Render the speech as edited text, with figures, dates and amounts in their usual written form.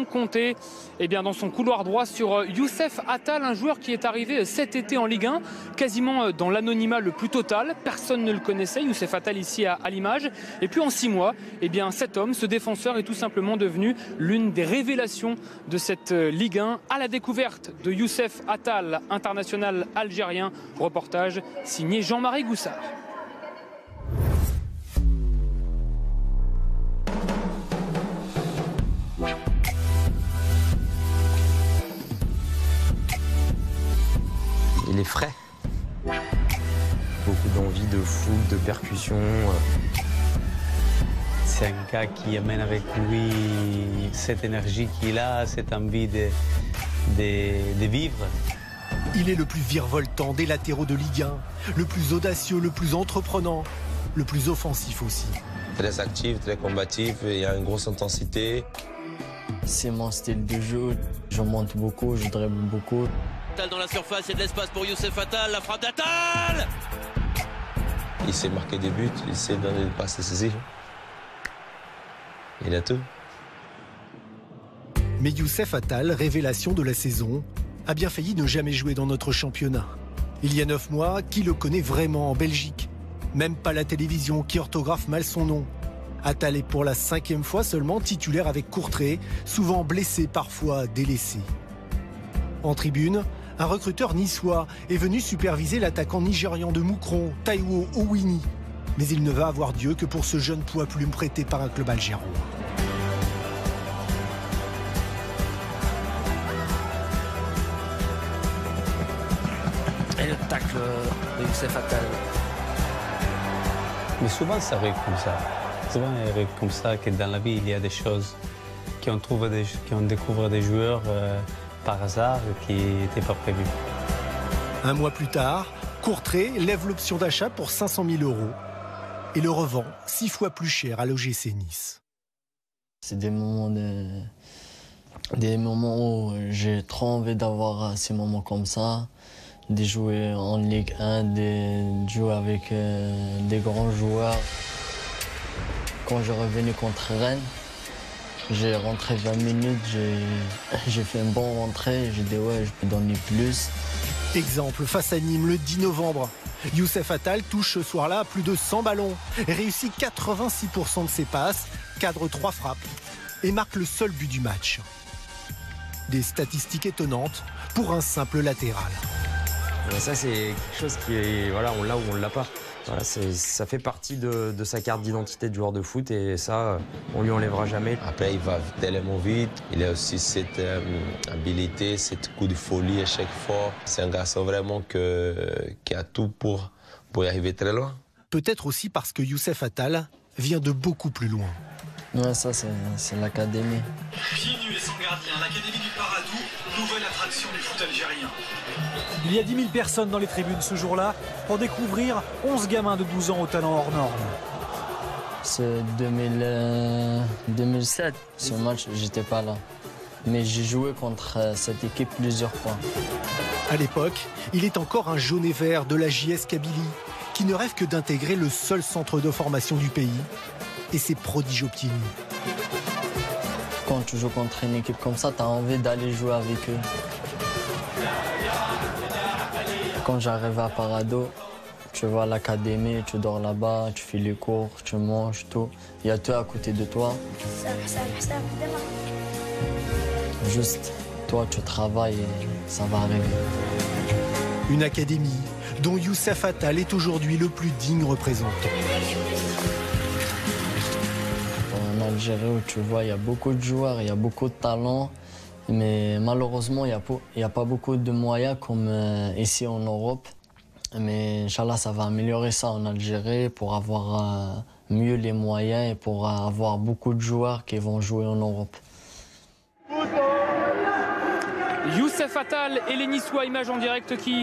sans compter dans son couloir droit sur Youssef Attal, un joueur qui est arrivé cet été en Ligue 1, quasiment dans l'anonymat le plus total. Personne ne le connaissait, Youssef Attal ici à l'image. Et puis en 6 mois, cet homme, ce défenseur est tout simplement devenu l'une des révélations de cette Ligue 1. À la découverte de Youssef Attal, international algérien. Reportage signé Jean-Marie Goussard. Il est frais. Beaucoup d'envie, de foule, de percussion. C'est un gars qui amène avec lui cette énergie qu'il a, cette envie de vivre. Il est le plus virevoltant des latéraux de Ligue 1, le plus audacieux, le plus entreprenant, le plus offensif aussi. Très actif, très combatif, il y a une grosse intensité. C'est mon style de jeu, je monte beaucoup, je dribble beaucoup. Dans la surface, il y a de l'espace pour Youssef Attal, la frappe d'Attal. Il sait marquer des buts, il sait donner des passes décisives. Il a tout. Mais Youssef Attal, révélation de la saison, a bien failli ne jamais jouer dans notre championnat. Il y a 9 mois, qui le connaît vraiment en Belgique? Même pas la télévision qui orthographe mal son nom. Attal est pour la 5e fois seulement titulaire avec Courtrai, souvent blessé, parfois délaissé. En tribune, un recruteur niçois est venu superviser l'attaquant nigérian de Moucron, Taiwo Owini. Mais il ne va avoir Dieu que pour ce jeune poids plume prêté par un club algérois. Et le tacle de Youssef Attal. Mais souvent, ça arrive comme ça. Souvent, il arrive comme ça que dans la vie, il y a des choses qu'on découvre des joueurs par hasard qui n'étaient pas prévus. Un mois plus tard, Courtrai lève l'option d'achat pour 500 000 € et le revend 6 fois plus cher à l'OGC Nice. C'est des moments où j'ai trop envie d'avoir ces moments comme ça, de jouer en Ligue 1, de jouer avec des grands joueurs. Quand je suis revenu contre Rennes, j'ai rentré 20 minutes, j'ai fait un bon rentrée, j'ai dit ouais, je peux donner plus. Exemple face à Nîmes le 10 novembre. Youssef Attal touche ce soir-là plus de 100 ballons, réussit 86% de ses passes, cadre 3 frappes et marque le seul but du match. Des statistiques étonnantes pour un simple latéral. Et ça, c'est quelque chose qui est, voilà, on l'a ou on ne l'a pas. Voilà, ça fait partie de sa carte d'identité de joueur de foot et ça, on lui enlèvera jamais. Après, il va tellement vite. Il a aussi cette habilité, cette coup de folie à chaque fois. C'est un garçon vraiment qui a tout pour y arriver très loin. Peut-être aussi parce que Youssef Attal vient de beaucoup plus loin. Ouais, ça c'est l'académie. Bienvenue et sans gardien, l'académie du Paradou, nouvelle attraction du foot algérien. Il y a 10 000 personnes dans les tribunes ce jour-là pour découvrir 11 gamins de 12 ans au talent hors norme. C'est 2007, ce match, j'étais pas là. Mais j'ai joué contre cette équipe plusieurs fois. À l'époque, il est encore un jaune et vert de la JS Kabylie, qui ne rêve que d'intégrer le seul centre de formation du pays. Et ses prodiges optimistes. Quand tu joues contre une équipe comme ça, tu as envie d'aller jouer avec eux. Quand j'arrive à Parado, tu vas à l'académie, tu dors là-bas, tu fais les cours, tu manges, tout. Il y a tout à côté de toi. Juste, toi, tu travailles et ça va arriver. Une académie dont Youssef Attal est aujourd'hui le plus digne représentant. En Algérie, où tu vois, il y a beaucoup de joueurs, il y a beaucoup de talent, mais malheureusement, il n'y a pas beaucoup de moyens comme ici en Europe. Mais Inch'Allah, ça va améliorer ça en Algérie pour avoir mieux les moyens et pour avoir beaucoup de joueurs qui vont jouer en Europe. Youssef Attal et les Niçois, image en direct qui